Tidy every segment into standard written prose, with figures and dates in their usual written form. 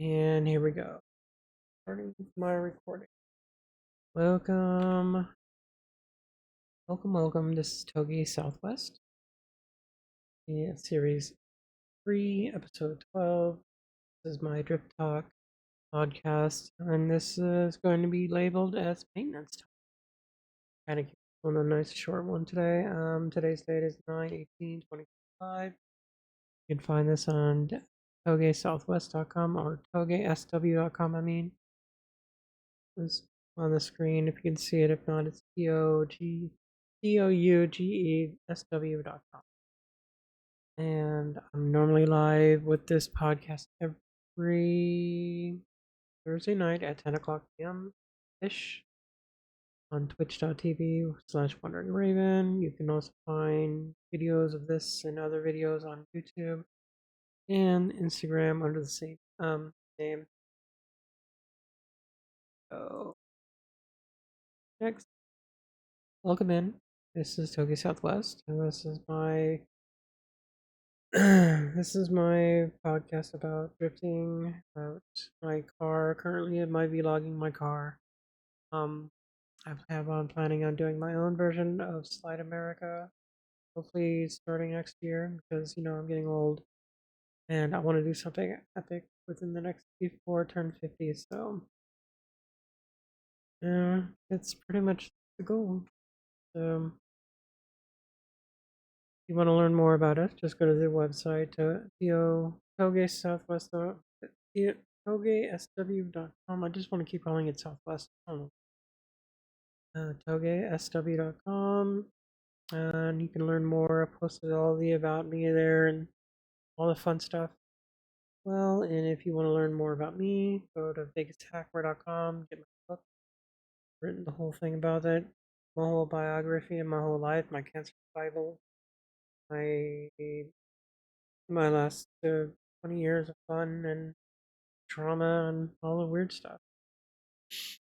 And here we go. Starting my recording. Welcome. Welcome. This is Touge Southwest. Yeah, series 3, episode 12. This is my Drift Talk podcast, and this is going to be labeled as maintenance talk. Kind of on a nice short one today. Today's date is 9/18/2025. You can find this on TougeSW.com or TougeSW.com. It's on the screen if you can see it. If not, it's TougeSW.com. And I'm normally live with this podcast every Thursday night at 10 o'clock p.m. ish on twitch.tv/WonderingRaven. You can also find videos of this and other videos on YouTube and Instagram under the same name. So next, welcome in. This is Touge Southwest, and this is my this is my podcast about drifting, about my car. Currently, it might be vlogging my car. Um, I'm planning on doing my own version of Slide America. Hopefully, starting next year because I'm getting old, and I want to do something epic within the next before I turn 50. So, yeah, it's pretty much the goal. So, if you want to learn more about it, just go to the website Touge Southwest. TougeSW.com. I just want to keep calling it Southwest. I don't know. TougeSW.com. And you can learn more. I posted all the about me there and all the fun stuff. Well, and if you want to learn more about me, go to VegasHackWare.com. Get my book. Written the whole thing about it. My whole biography and my whole life. My cancer survival. My last 20 years of fun and trauma and all the weird stuff.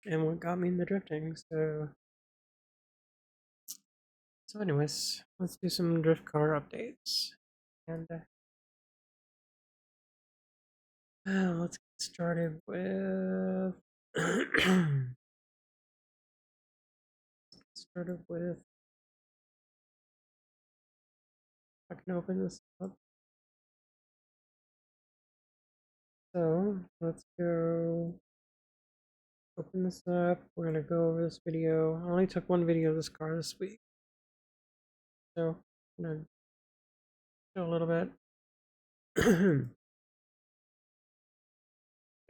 And what got me into drifting. So anyways, let's do some drift car updates. And let's get started with I can open this up. So let's go open this up. We're gonna go over this video. I only took one video of this car this week. So I'm gonna show a little bit.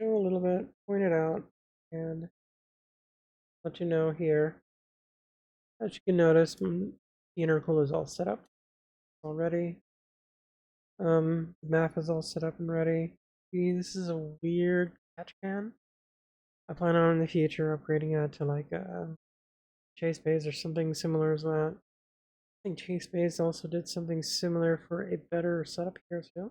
Show a little bit, point it out, and let you know here. As you can notice, the intercooler is all set up already. The map is all set up and ready. See, this is a weird catch can. I plan on in the future upgrading it to like a Chase Bays or something similar as that. I think Chase Bays also did something similar for a better setup here too.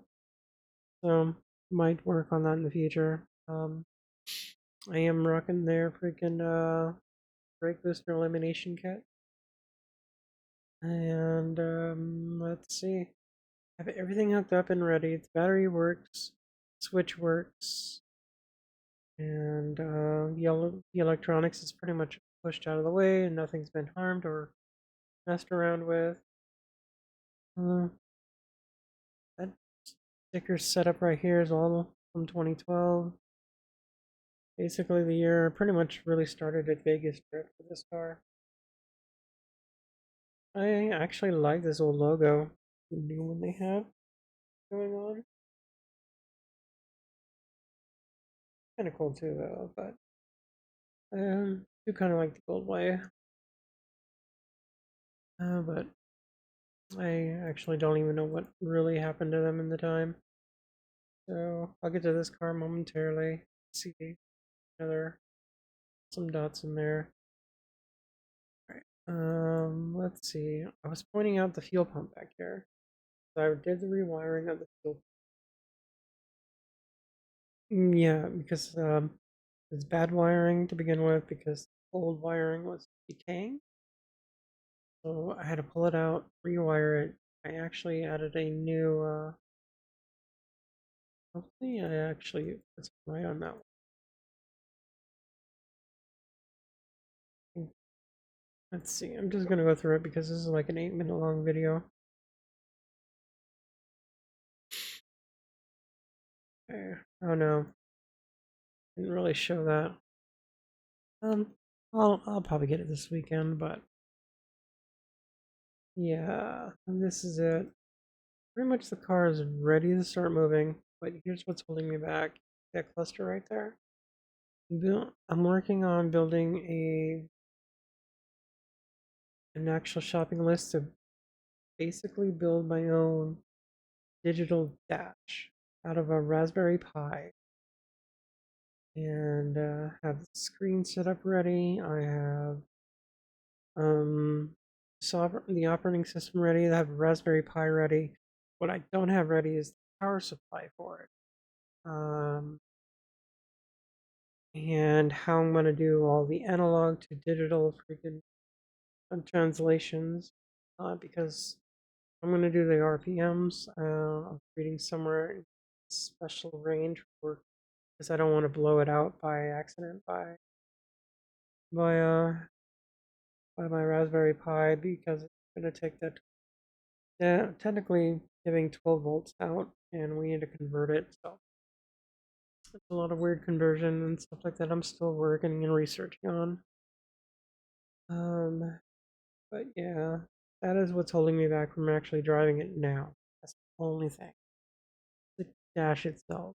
So might work on that in the future. I am rocking their freaking brake booster elimination kit. And let's see. I have everything hooked up and ready. The battery works, switch works, and the electronics is pretty much pushed out of the way, and nothing's been harmed or messed around with. That sticker setup right here is all from 2012. Basically, the year pretty much really started at Vegas Drift with this car. I actually like this old logo, the new one they have going on. Kind of cool too, though, but do kind of like the old way. But I actually don't even know what really happened to them in the time. So I'll get to this car momentarily. See another some dots in there. Alright. Let's see. I was pointing out the fuel pump back here. So I did the rewiring of the fuel. Yeah, because it's bad wiring to begin with because old wiring was decaying. So I had to pull it out, rewire it. I actually added a new Hopefully I actually put some right on that one. Let's see, I'm just gonna go through it because this is like an 8-minute long video. Okay. Oh no, didn't really show that. I'll probably get it this weekend, but yeah, and this is it. Pretty much the car is ready to start moving, but here's what's holding me back. That cluster right there. I'm working on building an actual shopping list to basically build my own digital dash out of a Raspberry Pi, and have the screen set up ready. I have the operating system ready. I have Raspberry Pi ready. What I don't have ready is the power supply for it. And how I'm going to do all the analog to digital freaking translations, because I'm going to do the RPMs. I'm reading somewhere special range for, because I don't want to blow it out by accident by uh by my Raspberry Pi, because it's going to take that. Yeah, technically giving 12 volts out, and we need to convert it. So it's a lot of weird conversion and stuff like that I'm still working and researching on. Um, but yeah, that is what's holding me back from actually driving it now. That's the only thing. The dash itself.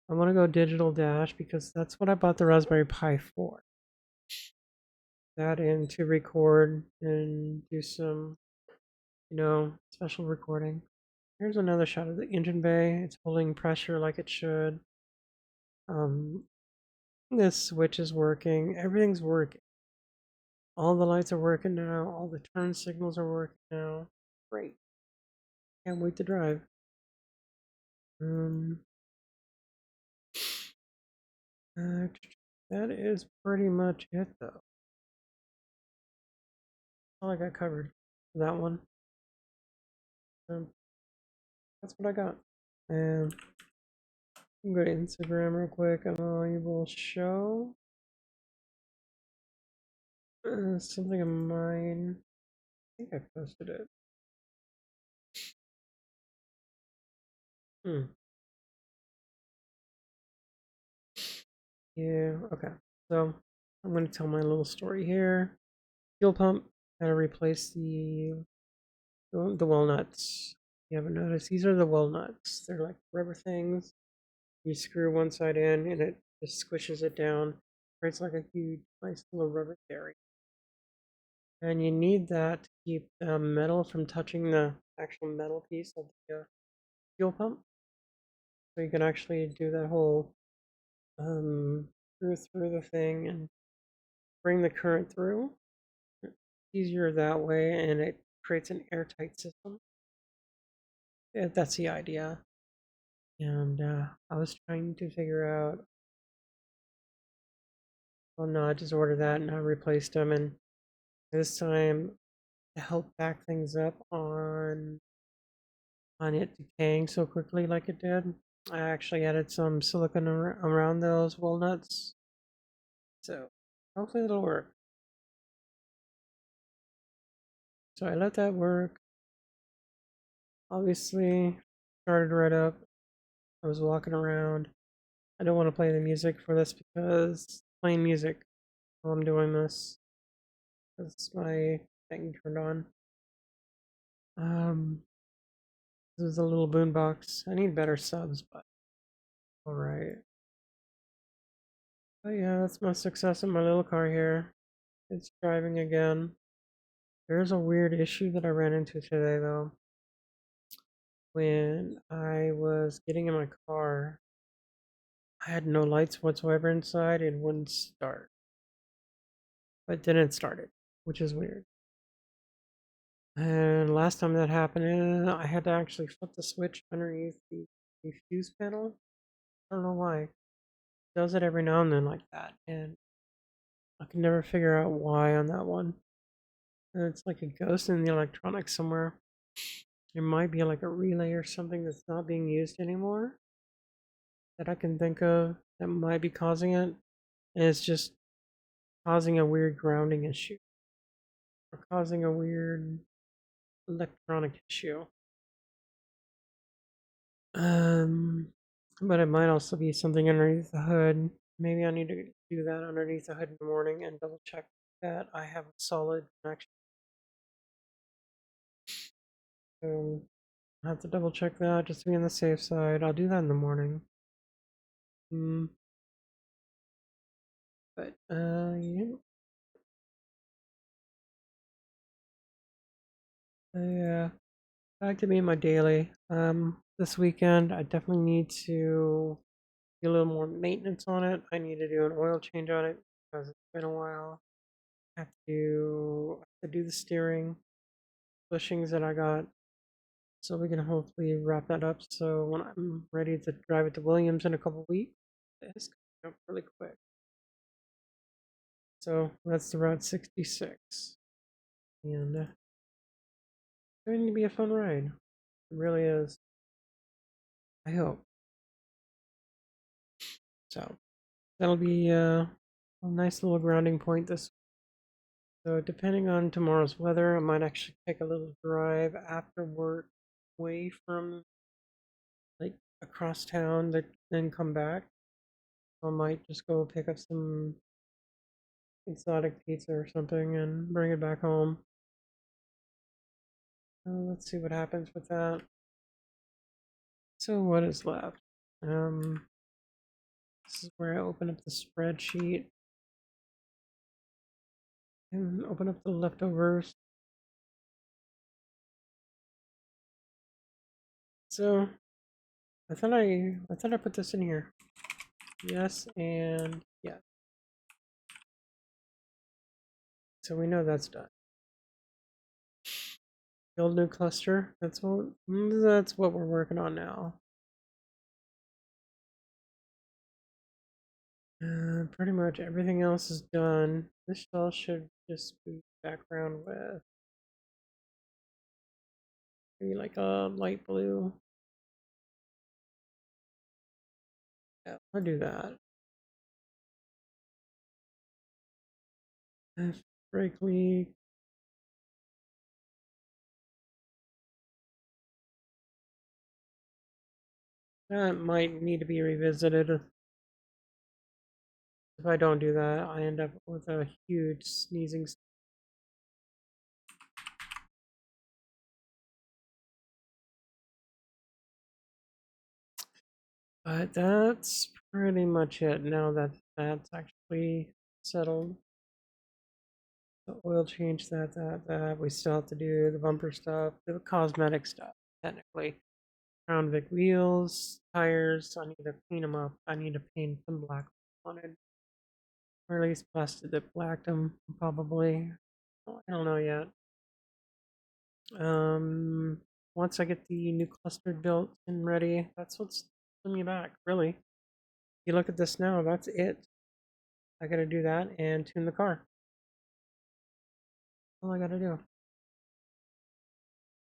I want to go digital dash because that's what I bought the Raspberry Pi for. That and to record and do some, special recording. Here's another shot of the engine bay. It's holding pressure like it should. Um, this switch is working. Everything's working. All the lights are working now. All the turn signals are working now. Great. Can't wait to drive. Um, that is pretty much it, though. All I got covered for that one. Um, that's what I got. And I'm going to Instagram real quick, and I will show something of mine. I think I posted it. Yeah, okay. So I'm going to tell my little story here. Fuel pump, gotta replace the walnuts. You haven't noticed? These are the walnuts. They're like rubber things. You screw one side in and it just squishes it down. Creates like a huge, nice little rubber berry. And you need that to keep the metal from touching the actual metal piece of the fuel pump. So you can actually do that whole through the thing and bring the current through. It's easier that way, and it creates an airtight system. Yeah, that's the idea. And I was trying to figure out, well, no, I just ordered that and I replaced them. And this time, to help back things up on it decaying so quickly like it did, I actually added some silicone around those walnuts. So hopefully it'll work. So I let that work. Obviously, started right up. I was walking around. I don't want to play the music for this because playing music while I'm doing this. That's my thing turned on. Um, this is a little boombox. I need better subs, but alright. But yeah, that's my success in my little car here. It's driving again. There's a weird issue that I ran into today though. When I was getting in my car, I had no lights whatsoever inside and wouldn't start. But didn't start it, which is weird. And last time that happened, I had to actually flip the switch underneath the fuse panel. I don't know why. It does it every now and then like that, and I can never figure out why on that one. And it's like a ghost in the electronics somewhere. It might be like a relay or something that's not being used anymore that I can think of that might be causing it. And it's just causing a weird grounding issue or causing a weird electronic issue. Um, but it might also be something underneath the hood. Maybe I need to do that underneath the hood in the morning and double check that I have a solid connection. So I have to double check that just to be on the safe side. I'll do that in the morning. But yeah. Yeah. Back to me my daily. This weekend I definitely need to do a little more maintenance on it. I need to do an oil change on it because it's been a while. I have to do the steering bushings that I got, so we can hopefully wrap that up. So when I'm ready to drive it to Williams in a couple weeks, it's coming up really quick. So that's the Route 66, and it's going to be a fun ride. It really is. I hope so. That'll be a nice little grounding point this. So depending on tomorrow's weather, I might actually take a little drive after work away from like across town, then come back. I might just go pick up some exotic pizza or something and bring it back home. Let's see what happens with that. So what is left? This is where I open up the spreadsheet and open up the leftovers. So I thought I put this in here. Yes and yes. So we know that's done. Build new cluster. That's what we're working on now. Pretty much everything else is done. This shell should just be background with maybe like a light blue. Yeah, I'll do that. Break week. That might need to be revisited. If I don't do that, I end up with a huge sneezing. But that's pretty much it now that that's actually settled. The oil change, that. We still have to do the bumper stuff, the cosmetic stuff, technically. Crown Vic wheels, tires, I need to clean them up. I need to paint them black on it. Or at least plastic that blacked them, probably. I don't know yet. Once I get the new cluster built and ready, that's what's holding me back, really. If you look at this now, that's it. I gotta do that and tune the car. All I gotta do.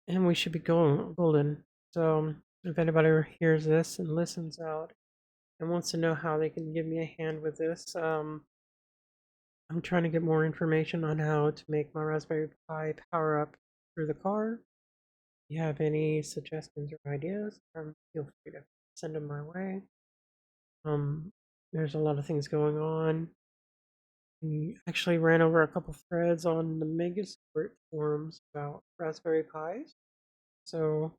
And we should be golden. So if anybody hears this and listens out and wants to know how they can give me a hand with this, I'm trying to get more information on how to make my Raspberry Pi power up through the car. If you have any suggestions or ideas, feel free to send them my way. There's a lot of things going on. We actually ran over a couple threads on the Megasport forums about Raspberry Pis. So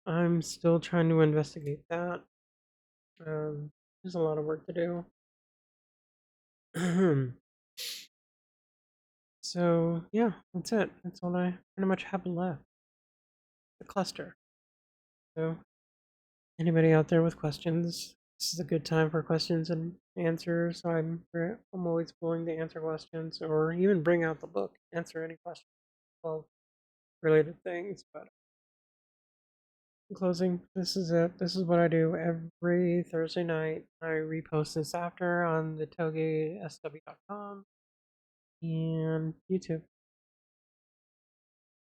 I'm still trying to investigate that. There's a lot of work to do. So yeah, that's it. That's all I pretty much have left. The cluster. So anybody out there with questions, this is a good time for questions and answers. I'm always willing to answer questions or even bring out the book, answer any questions about related things. But in closing, this is it. This is what I do every Thursday night. I repost this after on the TougeSW.com and YouTube.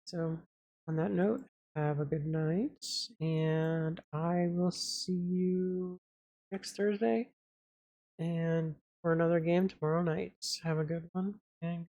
So on that note, Have a good night, and I will see you next Thursday and for another game tomorrow night. Have a good one, and